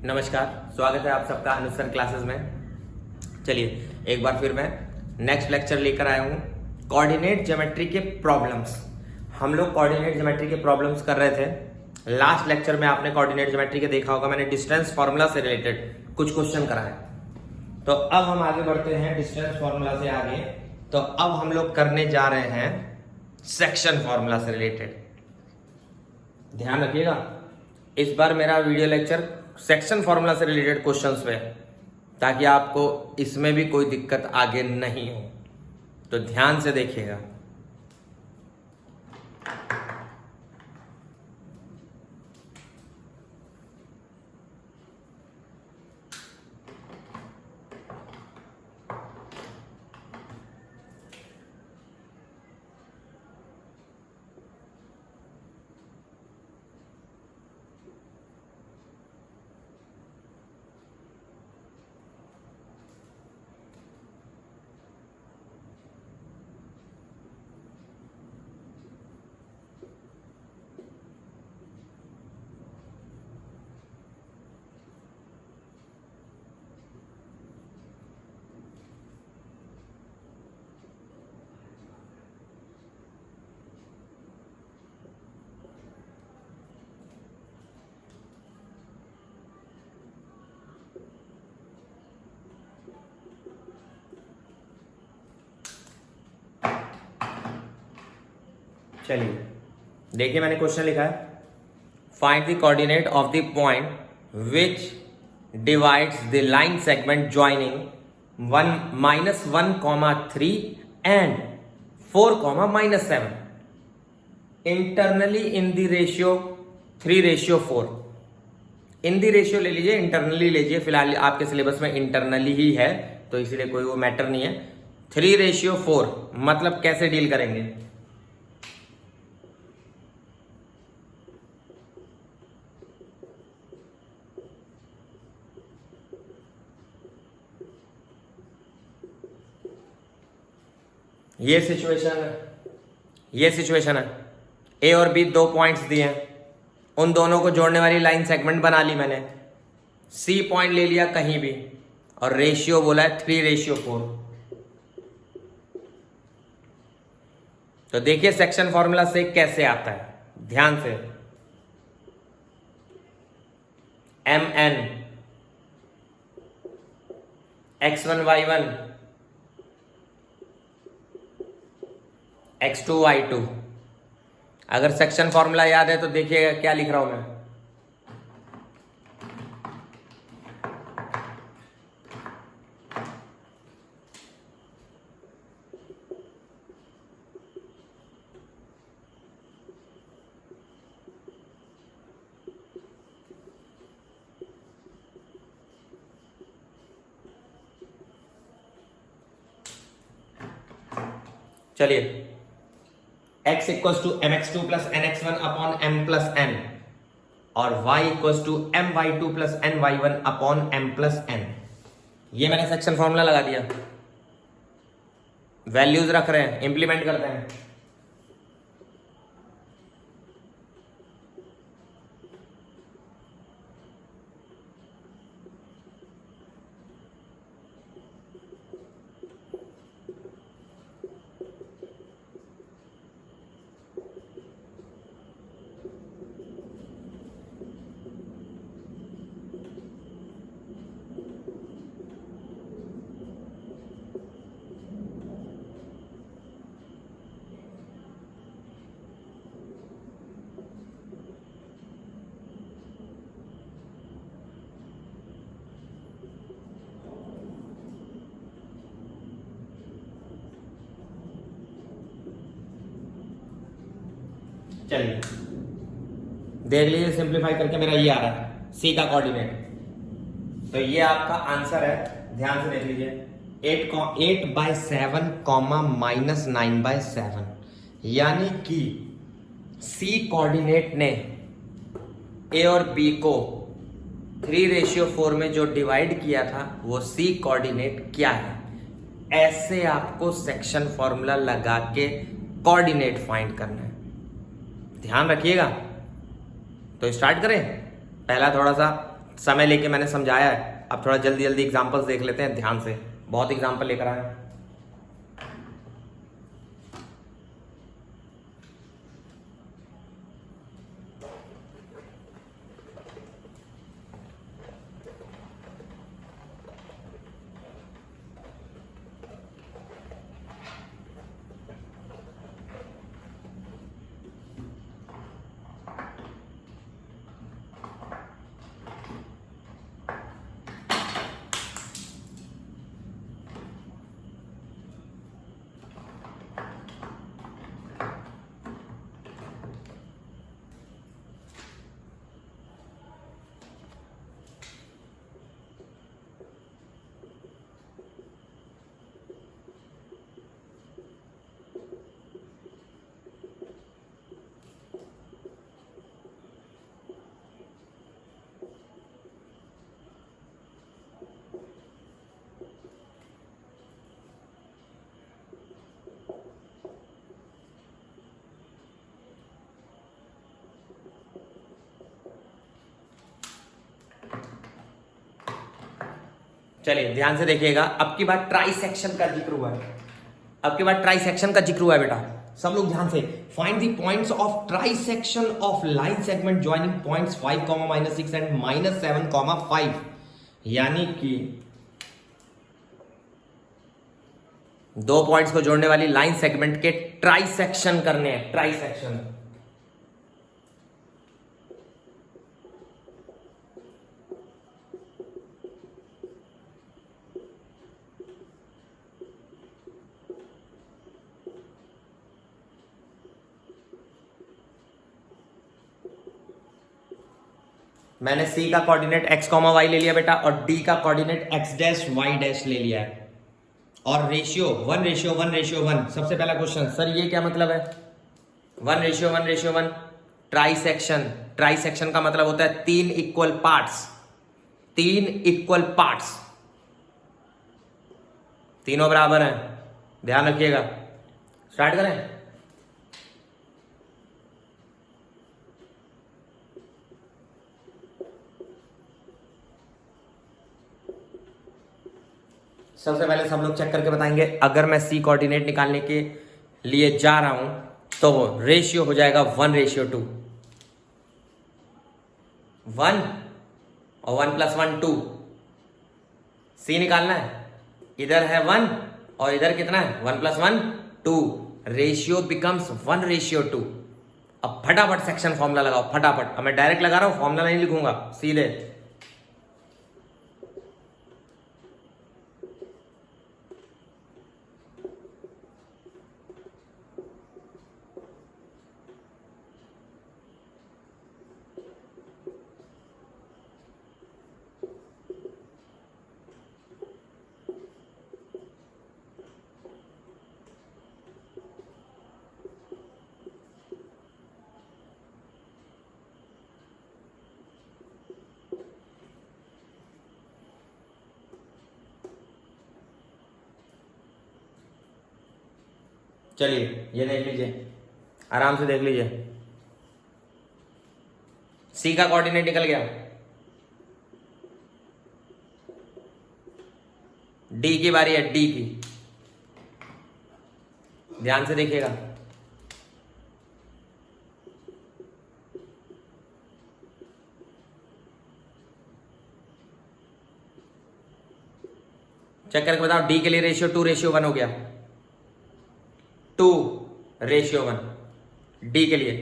नमस्कार, स्वागत है आप सबका अनुसर क्लासेस में। चलिए एक बार फिर मैं नेक्स्ट लेक्चर लेकर आया हूँ कोऑर्डिनेट ज्योमेट्री के प्रॉब्लम्स। हम लोग कोऑर्डिनेट ज्योमेट्री के प्रॉब्लम्स कर रहे थे। लास्ट लेक्चर में आपने कोऑर्डिनेट ज्योमेट्री के देखा होगा, मैंने डिस्टेंस फार्मूला से रिलेटेड कुछ क्वेश्चन कराए। तो अब हम आगे बढ़ते हैं डिस्टेंस फार्मूला से आगे। तो अब हम लोग करने जा रहे हैं सेक्शन फार्मूला से रिलेटेड। ध्यान रखिएगा, इस बार मेरा वीडियो लेक्चर सेक्शन फार्मूला से रिलेटेड क्वेश्चंस पे, ताकि आपको इसमें भी कोई दिक्कत आगे नहीं हो। तो ध्यान से देखिएगा। चलिए देखिए, मैंने क्वेश्चन लिखा है, find the coordinate of the point which divides the line segment joining -1,3 and 4,-7 internally in the ratio 3:4। In the ratio ले लीजिए, इंटरनली लीजिए, फिलहाल आपके सिलेबस में इंटरनली ही है तो इसलिए कोई वो मैटर नहीं है। 3:4 मतलब कैसे डील करेंगे? ये सिचुएशन है। ए और बी दो पॉइंट्स दिए हैं, उन दोनों को जोड़ने वाली लाइन सेगमेंट बना ली मैंने। सी पॉइंट ले लिया कहीं भी और रेशियो बोला है 3:4। तो देखिए सेक्शन फॉर्मूला से कैसे आता है, ध्यान से। mn x1 y1 x2 y2। अगर सेक्शन फॉर्मूला याद है तो देखिएगा क्या लिख रहा हूं मैं। चलिए, x equals to mx2 plus nx1 upon m plus n और y equals to my2 plus ny1 upon m plus n। ये मैंने सेक्शन फॉर्मूला लगा दिया, वैल्यूज रख रहे हैं, इंप्लीमेंट करते हैं। चलिए देख लीजिए, सिंप्लीफाई करके मेरा ये आ रहा है सी का कोऑर्डिनेट। तो ये आपका आंसर है, ध्यान से देख लीजिए। 8/7 -9/7, यानी कि सी कोऑर्डिनेट ने ए और बी को 3:4 में जो डिवाइड किया था वो सी कोऑर्डिनेट क्या है। ऐसे आपको सेक्शन फॉर्मूला लगा के कोऑर्डिनेट फाइंड करना है, ध्यान रखिएगा। तो स्टार्ट करें। पहला थोड़ा सा समय लेके मैंने समझाया है, अब थोड़ा जल्दी जल्दी एग्जांपल्स देख लेते हैं ध्यान से, बहुत एग्जांपल लेकर आए हैं। चलिए ध्यान से देखिएगा, अब की बार ट्राई सेक्शन का जिक्र हुआ है, अब की बार ट्राई सेक्शन का जिक्र हुआ है बेटा, सब लोग ध्यान से। Find the points of try section of line segment joining points 5, -6 and -7, 5, यानी कि दो पॉइंट्स को जोड़ने वाली लाइन सेगमेंट के ट्राई सेक्शन करने हैं, ट्राई सेक्शन। मैंने सी का कोऑर्डिनेट x, y ले लिया बेटा, और d का coordinate x dash y dash ले लिया है, और रेशियो 1:1:1:1। सबसे पहला क्वेश्चन, सर ये क्या मतलब है? 1:1:1 ट्राई सेक्शन। ट्राई सेक्शन का मतलब होता है 3 इक्वल पार्ट्स, 3 इक्वल पार्ट्स, तीनों बराबर हैं, ध्यान रखिएगा। स्टार्ट करें। सबसे पहले सब लोग चेक करके बताएंगे, अगर मैं सी कोऑर्डिनेट निकालने के लिए जा रहा हूं तो वो रेशियो हो जाएगा 1:2, 1 और 1 + 1 2। सी निकालना है, इधर है 1 और इधर कितना है 1 + 1 2, रेशियो बिकम्स 1:2। अब फटाफट सेक्शन फॉर्मूला लगाओ, फटाफट। अब मैं डायरेक्ट लगा रहा हूं, फॉर्मूला नहीं लिखूंगा, सीधे। चलिए ये देख लीजिए, आराम से देख लीजिए। सी का कोऑर्डिनेट निकल गया, डी की बारी है, डी की, ध्यान से देखिएगा। चेक करके बताओ, डी के लिए रेशियो 2:1 हो गया, 2:1। डी के लिए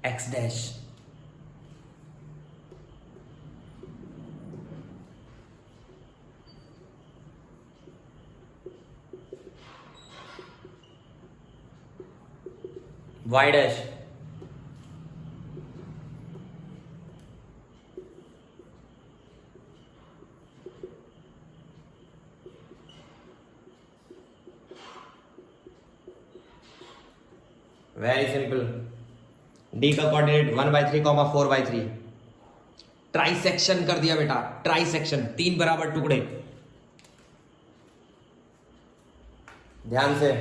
x dash, y dash, very simple. D का कोऑर्डिनेट 1/3, 4/3। ट्राई सेक्शन कर दिया बेटा, ट्राई सेक्शन, 3 बराबर टुकड़े, ध्यान से।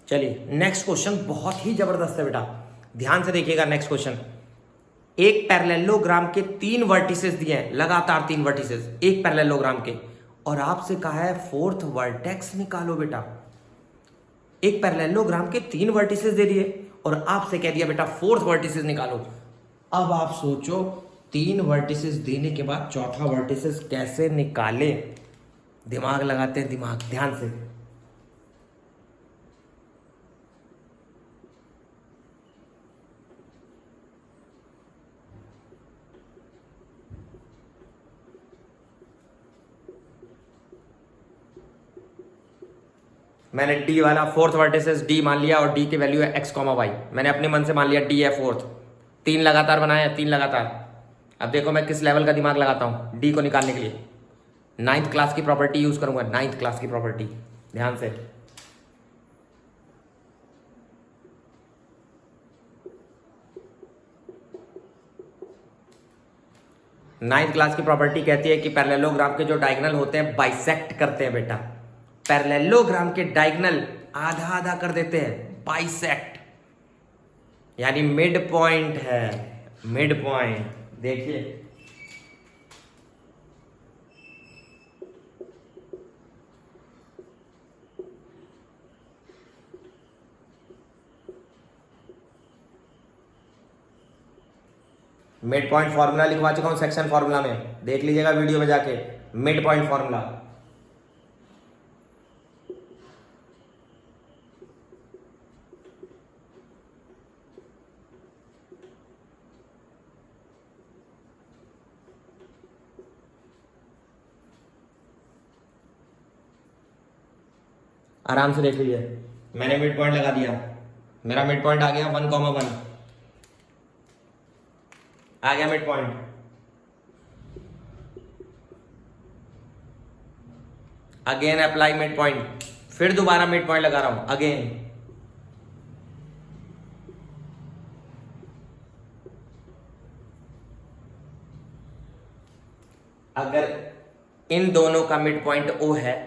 चलिए नेक्स्ट क्वेश्चन बहुत ही जबरदस्त है बेटा, ध्यान से देखिएगा। नेक्स्ट क्वेश्चन, एक पैरेललोग्राम के 3 वर्टिसेस दिए हैं, लगातार 3 वर्टिसेस एक पैरेललोग्राम के, और आपसे कहा है 4th वर्टेक्स निकालो बेटा। एक पैरेललोग्राम के 3 वर्टिसेस दे दिए और आपसे कह दिया बेटा 4th वर्टिसेस निकालो। अब आप सोचो 3 वर्टिसेस देने के बाद 4था वर्टिसेस कैसे निकाले, दिमाग लगाते हैं, दिमाग ध्यान से। मैंने डी वाला 4th वर्टिसेस डी मान लिया और डी की वैल्यू है x, y। मैंने अपने मन से मान लिया डी है 4th, 3 लगातार बनाया, 3 लगातार। अब देखो मैं किस लेवल का दिमाग लगाता हूं डी को निकालने के लिए। 9th क्लास की प्रॉपर्टी यूज करूंगा, 9th क्लास की प्रॉपर्टी, ध्यान से। नाइन्थ क्लास की प्रॉपर्टी कहती है कि पैरेललोग्राम के जो डायगोनल होते हैं बाइसेक्ट करते हैं बेटा। पैरेललोग्राम के डायगोनल आधा आधा कर देते हैं, बाइसेक्ट, यानी मिड पॉइंट है, मिड पॉइंट। देखिए मिड पॉइंट फॉर्मूला लिखवा चुका हूं सेक्शन फॉर्मूला में, देख लीजिएगा वीडियो में जाके, मिड पॉइंट फॉर्मूला। आराम से देख लीजिए, मैंने मिड पॉइंट लगा दिया, मेरा मिड पॉइंट आ गया 1,1 आ गया mid point. Again apply mid point, फिर दोबारा मिड पॉइंट लगा रहा हूं अगेन। अगर इन दोनों का मिड पॉइंट ओ है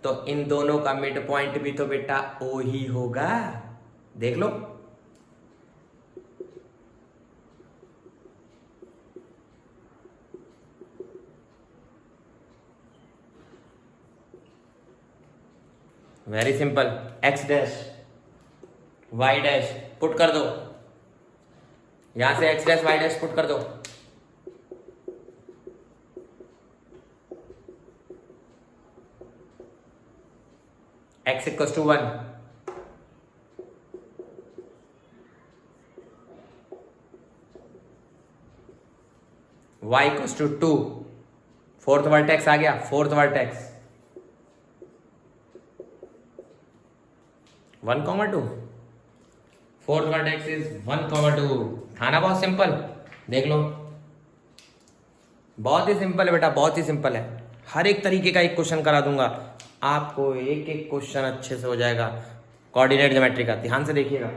तो इन दोनों का मिड पॉइंट भी तो बेटा ओ ही होगा, देख लो। Very simple, x dash y dash put कर दो, यहां से x dash y dash put कर दो। x equal to 1, y equal to 2, 4th vertex आ गया, 4th vertex 1,2, 4th vertex is 1,2। था ना बहुत सिंपल, देख लो, बहुत ही सिंपल है बेटा, बहुत ही सिंपल है। हर एक तरीके का एक क्वेश्चन करा दूंगा आपको, एक एक क्वेश्चन अच्छे से हो जाएगा कोऑर्डिनेट ज्योमेट्री का, ध्यान से देखिएगा।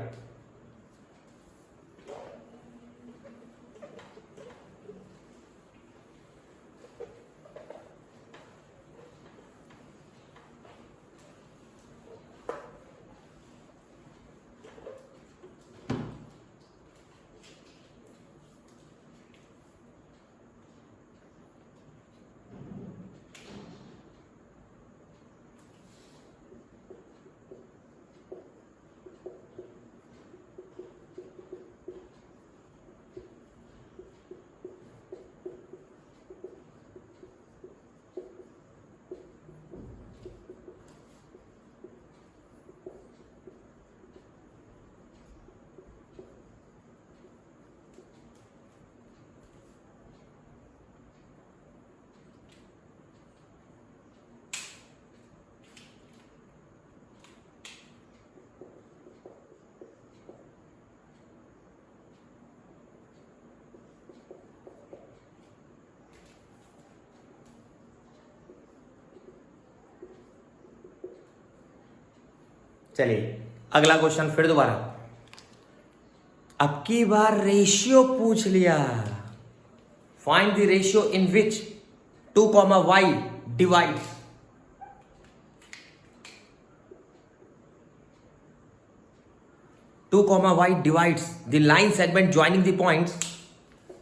चलिए अगला क्वेश्चन फिर दोबारा, अब की बार रेशियो पूछ लिया। Find the ratio in which 2, y divides 2, y divides the line segment joining the points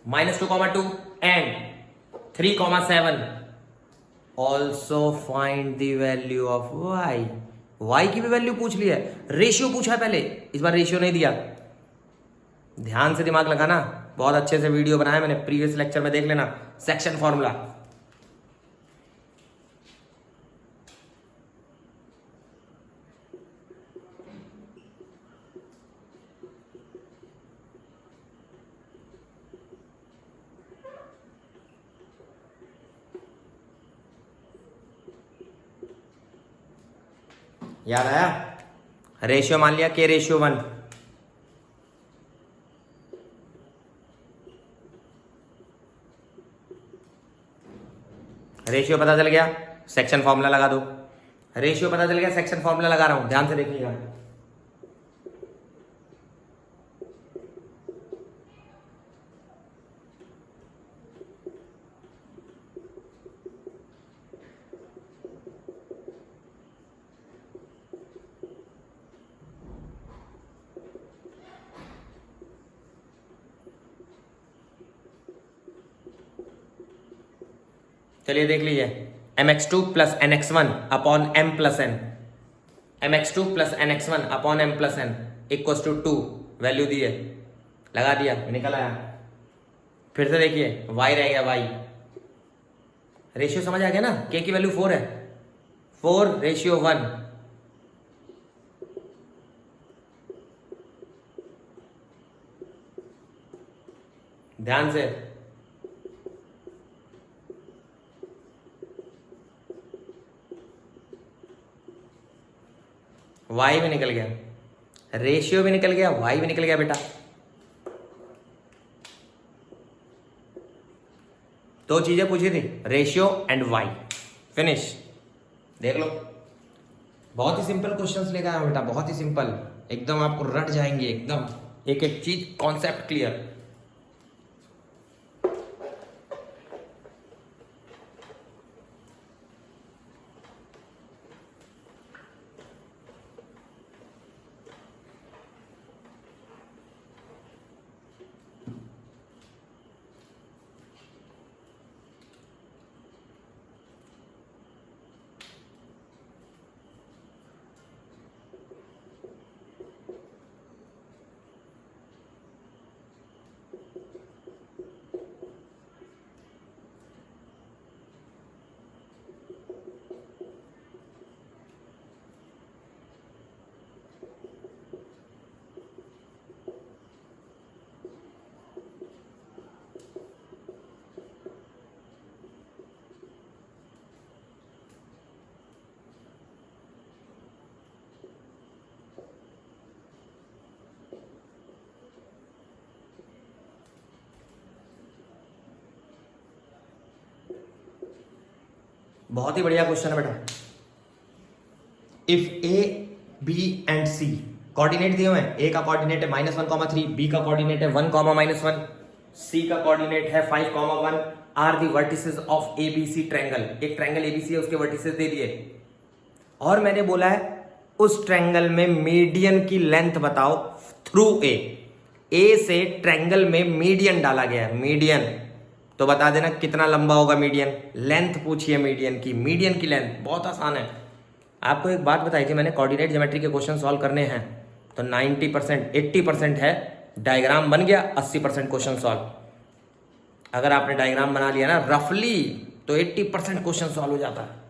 -2, 2 and 3, 7. Also find the value of y. y की भी वैल्यू पूछ ली है, रेशियो पूछा है पहले, इस बार रेशियो नहीं दिया। ध्यान से दिमाग लगाना, बहुत अच्छे से वीडियो बनाया मैंने, प्रीवियस लेक्चर में देख लेना, सेक्शन फॉर्मूला। याद आया? रेशियो मान लिया k रेशियो 1, रेशियो पता चल गया, सेक्शन फॉर्मूला लगा दो। रेशियो पता चल गया, सेक्शन फॉर्मूला लगा रहा हूं, ध्यान से देखिएगा। चलिए देख लीजिए, mx2 plus nx1 upon m plus n, mx2 plus nx1 upon m plus n equal to 2, value दी है, लगा दिया, निकल आया। फिर से देखिए, y रह गया y, रेशियो समझ आ गया ना, k की वैल्यू 4 है, 4 रेशियो 1, ध्यान से। y भी निकल गया, रेशियो भी निकल गया, y भी निकल गया बेटा। दो चीजें पूछी थी, रेशियो एंड y, फिनिश। देख लो, बहुत ही सिंपल क्वेश्चंस लेकर आया बेटा, बहुत ही सिंपल, एकदम आपको रट जाएंगे, एकदम एक एक चीज, कॉन्सेप्ट क्लियर। बहुत ही बढ़िया क्वेश्चन है बेटा। If A B and C coordinate दिए हुए हैं, ए का कोऑर्डिनेट है -1,3, बी का कोऑर्डिनेट है 1,-1, सी का कोऑर्डिनेट है 5,1, are the vertices of ABC triangle. एक ट्रायंगल एबीसी है, उसके वर्टिसेस दे दिए, और मैंने बोला है उस ट्रायंगल में मीडियन की लेंथ बताओ थ्रू ए से ट्रायंगल में मीडियन डाला गया है, मीडियन तो बता देना कितना लंबा होगा मीडियन। लेंथ पूछिए मीडियन की, मीडियन की लेंथ बहुत आसान है। आपको एक बात बताई थी मैंने, कोऑर्डिनेट ज्योमेट्री के क्वेश्चन सॉल्व करने हैं तो 90%, 80% है डायग्राम बन गया, 80% क्वेश्चन सॉल्व। अगर आपने डायग्राम बना लिया ना रफली तो 80% क्वेश्चन सॉल्व हो जाता है।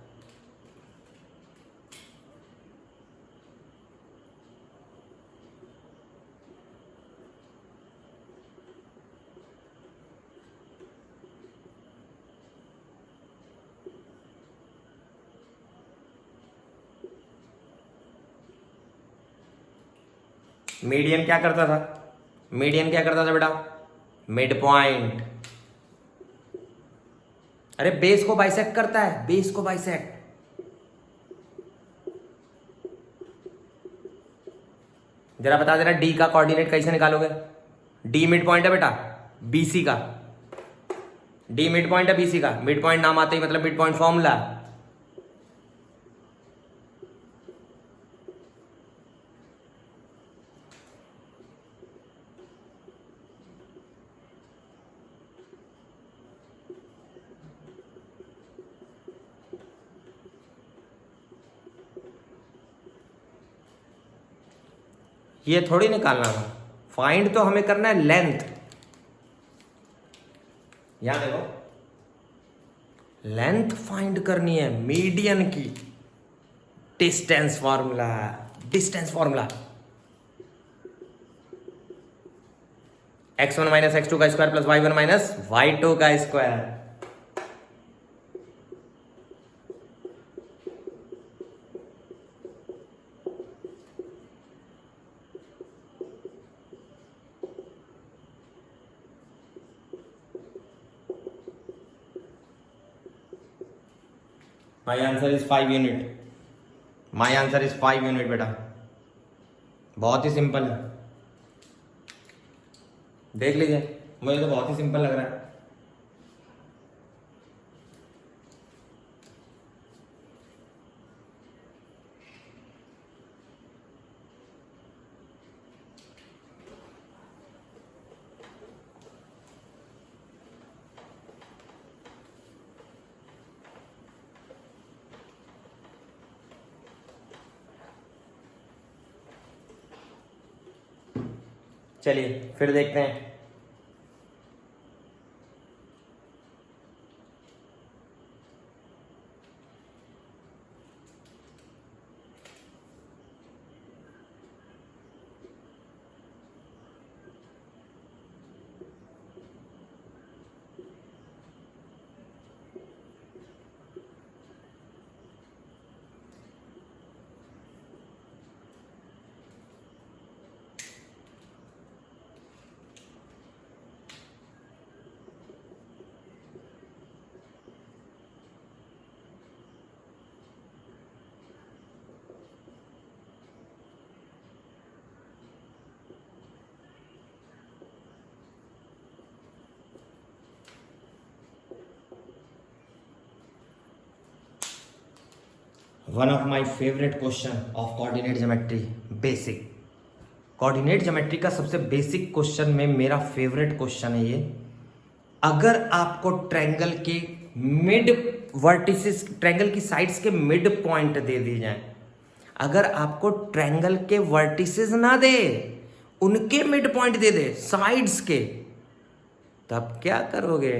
मीडियन क्या करता था, मीडियन क्या करता था बेटा, मिड पॉइंट। अरे बेस को बाइसेक्ट करता है, बेस को बाइसेक्ट। जरा बता देना डी का कोऑर्डिनेट कैसे निकालोगे। डी मिड पॉइंट है बेटा बीसी का, डी मिड पॉइंट है बीसी का। मिड पॉइंट नाम आते ही मतलब मिड पॉइंट फॉर्मूला। ये थोड़ी निकालना था, फाइंड तो हमें करना है लेंथ। यहां देखो, लेंथ फाइंड करनी है मीडियन की। Distance formula, distance formula x1 minus x2 का square plus y1 minus y2 का square. My answer is 5 unit. My answer is 5 unit बेटा, बहुत ही सिंपल है, देख लीजिए, मुझे तो बहुत ही सिंपल लग रहा है। चलिए फिर देखते हैं। One of my favourite question of coordinate geometry, basic coordinate geometry का सबसे बेसिक क्वेश्चन में मेरा फेवरेट क्वेश्चन है ये। अगर आपको ट्रायंगल के मिड वर्टिसेस, ट्रायंगल की साइड्स के मिड पॉइंट दे दी जाए, अगर आपको ट्रायंगल के वर्टिसेस ना दे, उनके मिड पॉइंट दे दे साइड्स के, तब क्या करोगे?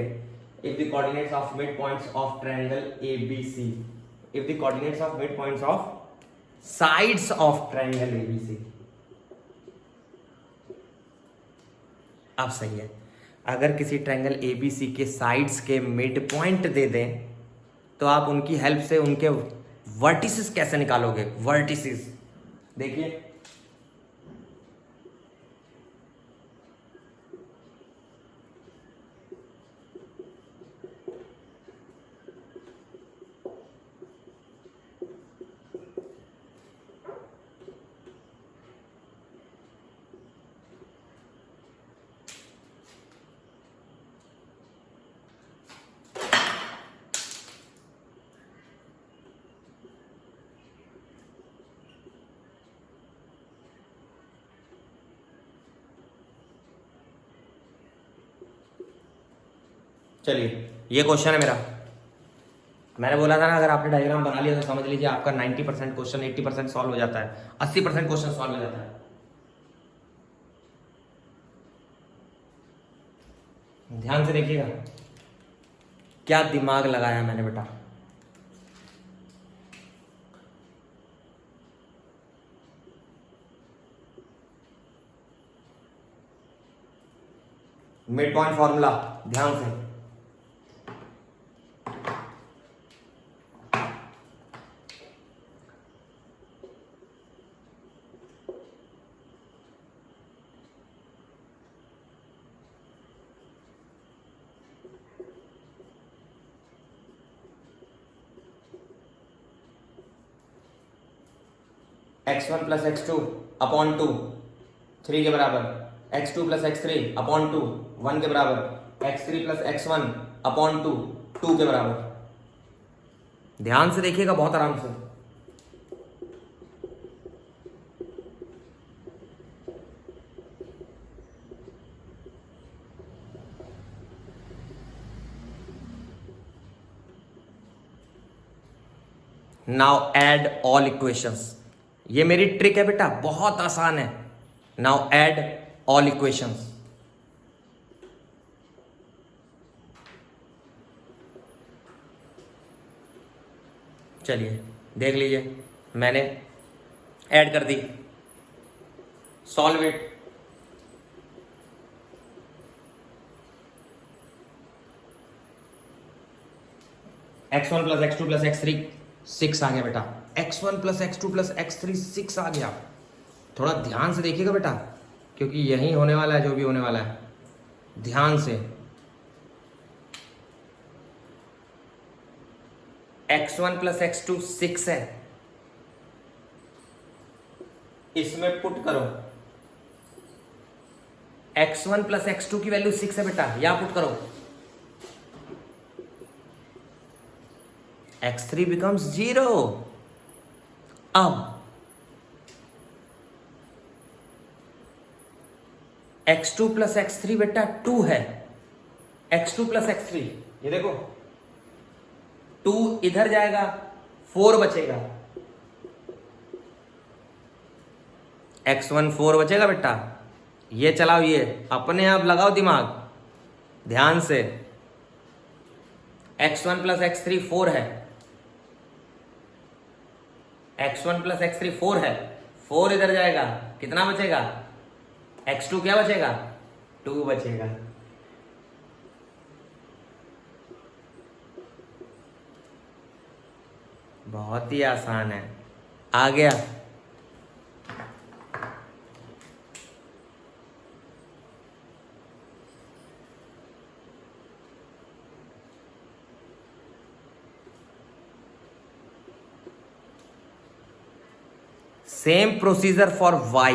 If the coordinates of mid points of triangle ABC, if the coordinates of midpoints of sides of triangle ABC, अब सही है, अगर किसी ट्रायंगल ABC के साइड्स के मिड पॉइंट दे दें तो आप उनकी हेल्प से उनके वर्टिसेस कैसे निकालोगे? वर्टिसेस देखिए, चलिए ये क्वेश्चन है मेरा। मैंने बोला था ना, अगर आपने डायग्राम बना लिया तो समझ लीजिए आपका 90% क्वेश्चन 80% सॉल्व हो जाता है, 80% क्वेश्चन सॉल्व हो जाता है। ध्यान से देखिएगा, क्या दिमाग लगाया मैंने बेटा। मिड पॉइंट फॉर्मूला ध्यान से, x1 प्लस x2 अपॉन 2 3 के बराबर, x2 प्लस x3 अपॉन 2 1 के बराबर, x3 प्लस x1 अपॉन 2 2 के बराबर। ध्यान से देखिएगा बहुत आराम से। Now add all equations. ये मेरी ट्रिक है बेटा, बहुत आसान है। Now add all equations. चलिए देख लीजिए, मैंने ऐड कर दी। Solve it. x1 plus x2 plus x3 6 आ गया बेटा। x1 plus x2 plus x3 6 आ गया। थोड़ा ध्यान से देखिएगा बेटा, क्योंकि यही होने वाला है जो भी होने वाला है। ध्यान से। x1 प्लस x2 6 है, इसमें पुट करो। x1 प्लस x2 की वैल्यू 6 है बेटा, यहां पुट करो। x3 becomes 0। अब x2 प्लस x3 बेटा 2 है। x2 प्लस x3, ये देखो 2 इधर जाएगा, 4 बचेगा। x1 4 बचेगा बेटा। ये चलाओ, ये अपने आप लगाओ दिमाग ध्यान से। x1 प्लस x3 4 है। x1 प्लस x3 4 है, 4 इधर जाएगा, कितना बचेगा? x2 क्या बचेगा? 2 बचेगा। बहुत ही आसान है। आ गया। सेम प्रोसीजर फॉर y,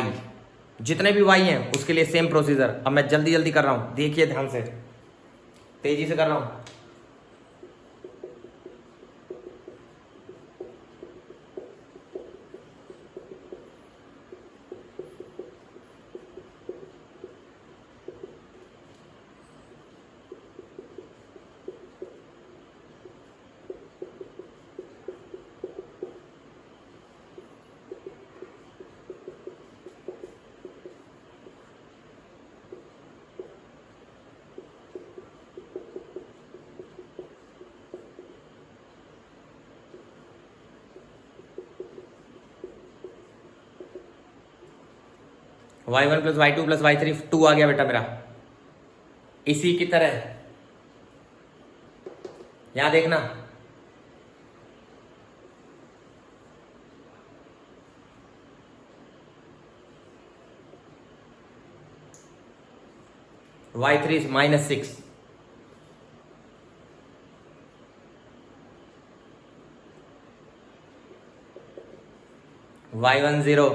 जितने भी y हैं उसके लिए सेम प्रोसीजर। अब मैं जल्दी जल्दी कर रहा हूं, देखिए ध्यान से, तेजी से कर रहा हूं। y1 plus y2 plus y3 2 आ गया बेटा मेरा। इसी की तरह यहां देखना, y3 माइनस 6, y1 0,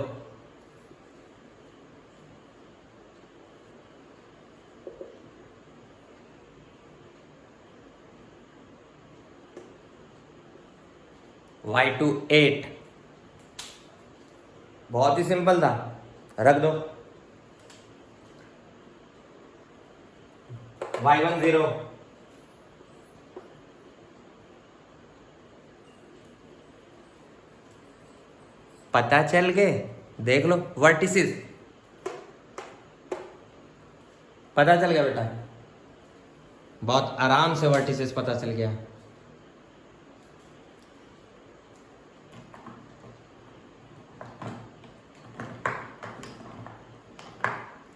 y2 8। बहुत ही सिंपल था, रख दो। y1 0, पता चल गए, देख लो वर्टिसेस, पता चल गया बेटा, बहुत आराम से वर्टिसेस पता चल गया।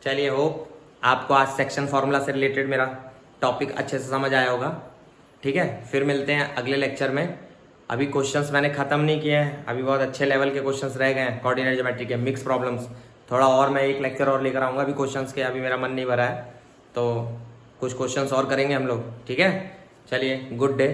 चलिए, होप आपको आज सेक्शन फॉर्मूला से रिलेटेड मेरा टॉपिक अच्छे से समझ आया होगा। ठीक है, फिर मिलते हैं अगले लेक्चर में। अभी क्वेश्चंस मैंने ख़त्म नहीं किए हैं, अभी बहुत अच्छे लेवल के क्वेश्चंस रह गए हैं। कोऑर्डिनेट ज्योमेट्री के मिक्स प्रॉब्लम्स थोड़ा और मैं एक लेक्चर और लेकर आऊँगा अभी क्वेश्चंस के। अभी मेरा मन नहीं भरा है, तो कुछ क्वेश्चंस और करेंगे हम लोग। ठीक है, चलिए, गुड डे।